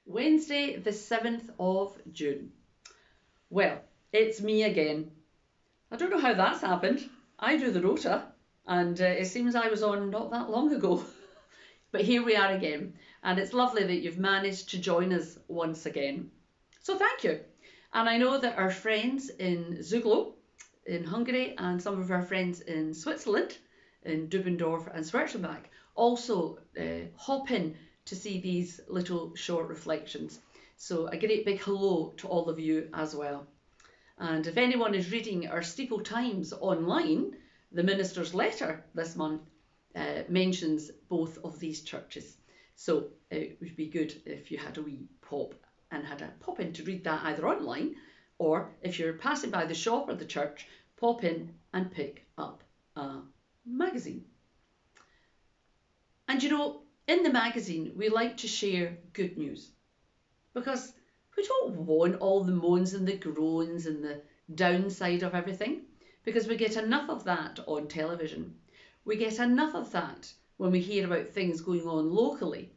Wednesday, the 7th of June. Well, it's me again. I don't know how that's happened. I do the rota, and it seems I was on not that long ago. But here we are again, and it's lovely that you've managed to join us once again. So thank you. And I know that our friends in Zuglo, in Hungary, and some of our friends in Switzerland, in Dubendorf and Schwarzenbach, also hop in to see these little short reflections. So a great big hello to all of you as well. And if anyone is reading our Steeple Times online, the minister's letter this month mentions both of these churches. So it would be good if you had a wee pop and had a pop in to read that either online, or if you're passing by the shop or the church, pop in and pick up a magazine. And you know, in the magazine, we like to share good news because we don't want all the moans and the groans and the downside of everything, because we get enough of that on television. We get enough of that when we hear about things going on locally.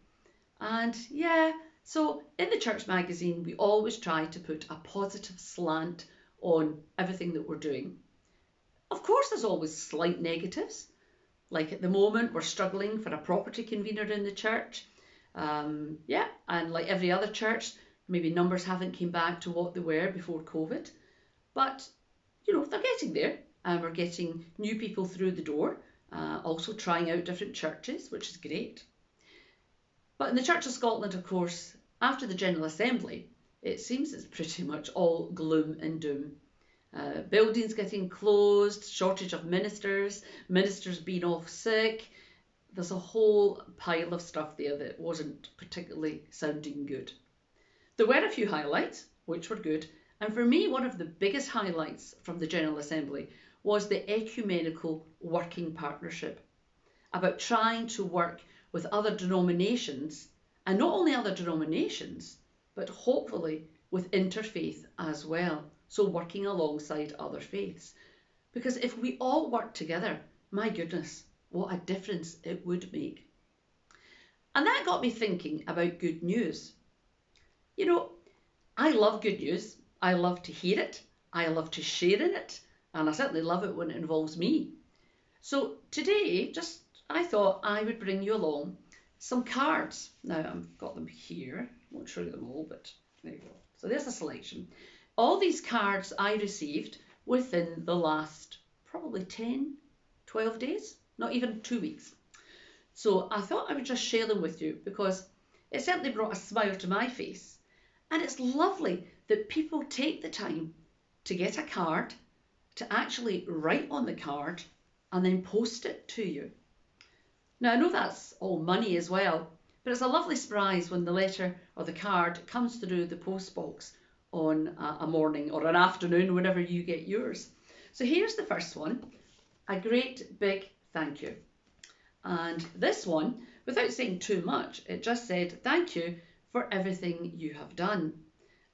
And yeah, so in the church magazine, we always try to put a positive slant on everything that we're doing. Of course, there's always slight negatives. Like at the moment, we're struggling for a property convener in the church. And like every other church, maybe numbers haven't came back to what they were before COVID. But, you know, they're getting there, and we're getting new people through the door, also trying out different churches, which is great. But in the Church of Scotland, of course, after the General Assembly, it seems it's pretty much all gloom and doom. Buildings getting closed, shortage of ministers, ministers being off sick. There's a whole pile of stuff there that wasn't particularly sounding good. There were a few highlights, which were good. And for me, one of the biggest highlights from the General Assembly was the ecumenical working partnership, about trying to work with other denominations, and not only other denominations, but hopefully with interfaith as well. So working alongside other faiths. Because if we all work together, my goodness, what a difference it would make. And that got me thinking about good news. You know, I love good news. I love to hear it. I love to share in it. And I certainly love it when it involves me. So today, I thought I would bring you along some cards. Now, I've got them here. I won't show you them all, but there you go. So there's a selection. All these cards I received within the last probably 10, 12 days, not even 2 weeks. So I thought I would just share them with you because it certainly brought a smile to my face. And it's lovely that people take the time to get a card, to actually write on the card and then post it to you. Now I know that's all money as well, but it's a lovely surprise when the letter or the card comes through the post box on a morning or an afternoon, whenever you get yours. So here's the first one, a great big thank you. And this one, without saying too much, it just said thank you for everything you have done.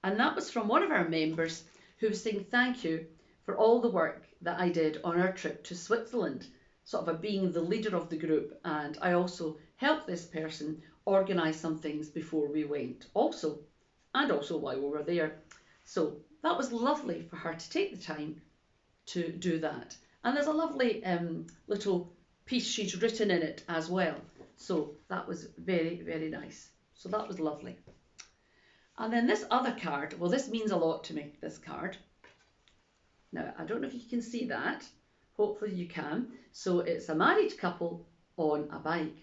And that was from one of our members who was saying thank you for all the work that I did on our trip to Switzerland, sort of being the leader of the group. And I also helped this person organise some things before we went also, and also while we were there. So that was lovely for her to take the time to do that. And there's a lovely little piece she's written in it as well. So that was very, very nice. So that was lovely. And then this other card, well, this means a lot to me, this card. Now, I don't know if you can see that. Hopefully you can. So it's a married couple on a bike.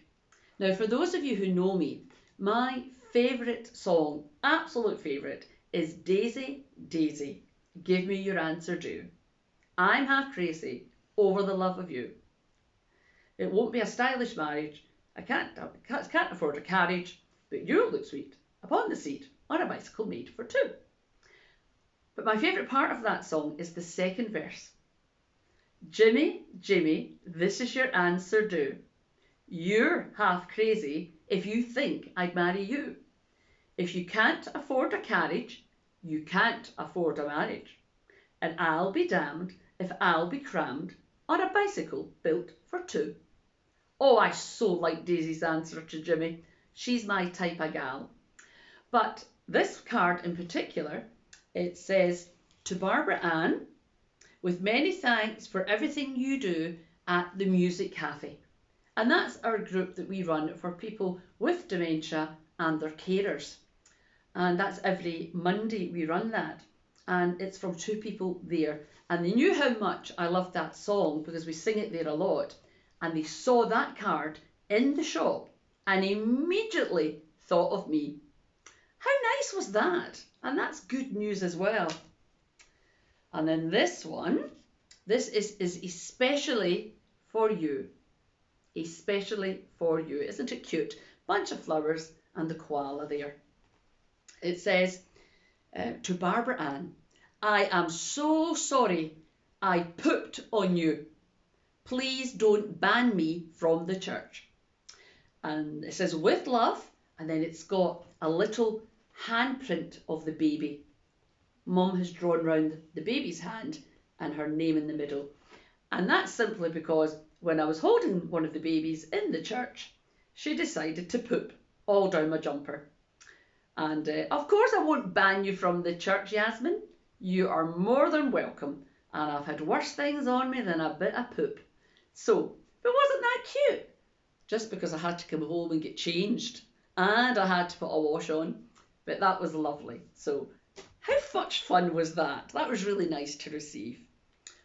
Now, for those of you who know me, my favourite song, absolute favourite, is Daisy, Daisy, give me your answer due. I'm half crazy over the love of you. It won't be a stylish marriage. I can't afford a carriage, but you'll look sweet upon the seat on a bicycle made for two. But my favourite part of that song is the second verse. Jimmy, Jimmy, this is your answer due. You're half crazy if you think I'd marry you. If you can't afford a carriage, you can't afford a marriage. And I'll be damned if I'll be crammed on a bicycle built for two. Oh, I so like Daisy's answer to Jimmy. She's my type of gal. But this card in particular, it says, to Barbara Ann, with many thanks for everything you do at the Music Cafe. And that's our group that we run for people with dementia and their carers. And that's every Monday we run that. And it's from 2 people there. And they knew how much I loved that song because we sing it there a lot. And they saw that card in the shop and immediately thought of me. How nice was that? And that's good news as well. And then this one, this is especially for you. Especially for you. Isn't it cute? Bunch of flowers and the koala there. It says, to Barbara Ann, I am so sorry I pooped on you. Please don't ban me from the church. And it says, with love, and then it's got a little handprint of the baby. Mum has drawn round the baby's hand and her name in the middle. And that's simply because when I was holding one of the babies in the church, she decided to poop all down my jumper. And of course I won't ban you from the church, Yasmin. You are more than welcome. And I've had worse things on me than a bit of poop. So, but wasn't that cute? Just because I had to come home and get changed. And I had to put a wash on. But that was lovely. So, how much fun was that? That was really nice to receive.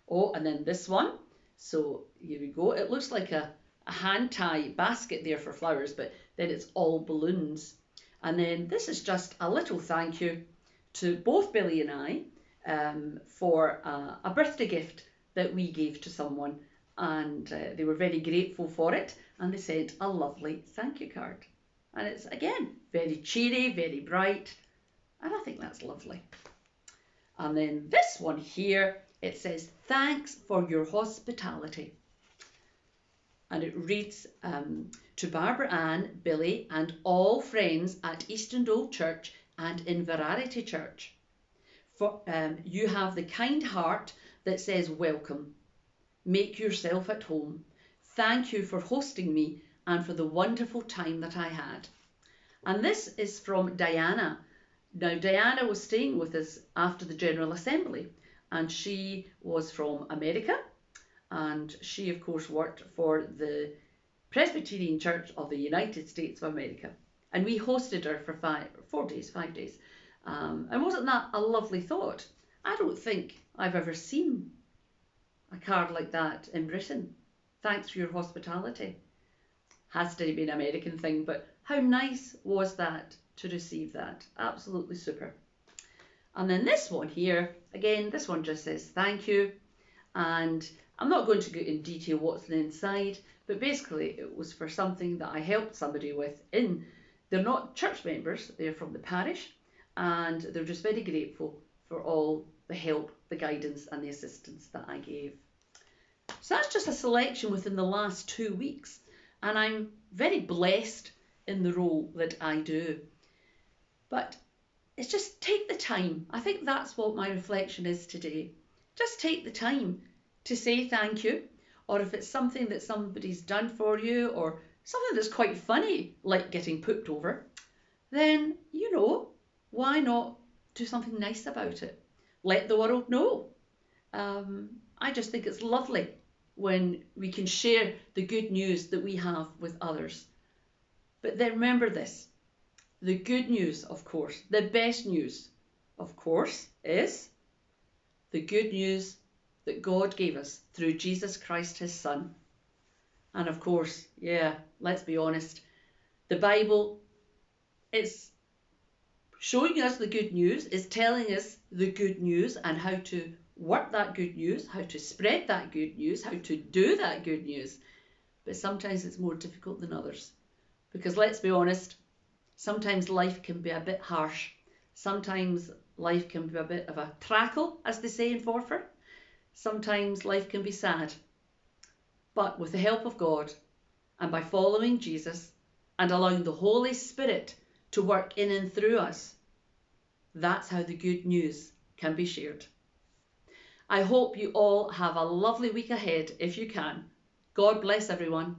Oh, and then this one. So, here we go. It looks like a hand tie basket there for flowers, but then it's all balloons. And then this is just a little thank you to both Billy and I for a birthday gift that we gave to someone. And they were very grateful for it. And they sent a lovely thank you card. And it's, again, very cheery, very bright. And I think that's lovely. And then this one here, it says, thanks for your hospitality. And it reads, to Barbara Ann, Billy and all friends at Easton Old Church and Inverarity Church. For you have the kind heart that says welcome. Make yourself at home. Thank you for hosting me and for the wonderful time that I had. And this is from Diana. Now, Diana was staying with us after the General Assembly, and she was from America, and she, of course, worked for the Presbyterian Church of the United States of America. And we hosted her for 5 days. And wasn't that a lovely thought? I don't think I've ever seen a card like that in Britain. Thanks for your hospitality. Has to be an American thing, but how nice was that to receive that? Absolutely super. And then this one here, again, this one just says thank you. And I'm not going to go in detail what's inside, but basically it was for something that I helped somebody with in. They're not church members, they're from the parish, and they're just very grateful for all the help, the guidance and the assistance that I gave. So that's just a selection within the last 2 weeks, and I'm very blessed in the role that I do. But it's just take the time. I think that's what my reflection is today. Just take the time to say thank you, or if it's something that somebody's done for you, or something that's quite funny, like getting pooped over, then, you know, why not do something nice about it? Let the world know. I just think it's lovely when we can share the good news that we have with others. But then remember this, the good news, of course, the best news, of course, is the good news that God gave us through Jesus Christ, his Son. And of course, yeah, let's be honest, the Bible is showing us the good news, is telling us the good news and how to work that good news, how to spread that good news, how to do that good news. But sometimes it's more difficult than others. Because let's be honest, sometimes life can be a bit harsh. Sometimes life can be a bit of a trackle, as they say in Forfar. Sometimes life can be sad. But with the help of God, and by following Jesus, and allowing the Holy Spirit to work in and through us, that's how the good news can be shared. I hope you all have a lovely week ahead if you can. God bless everyone.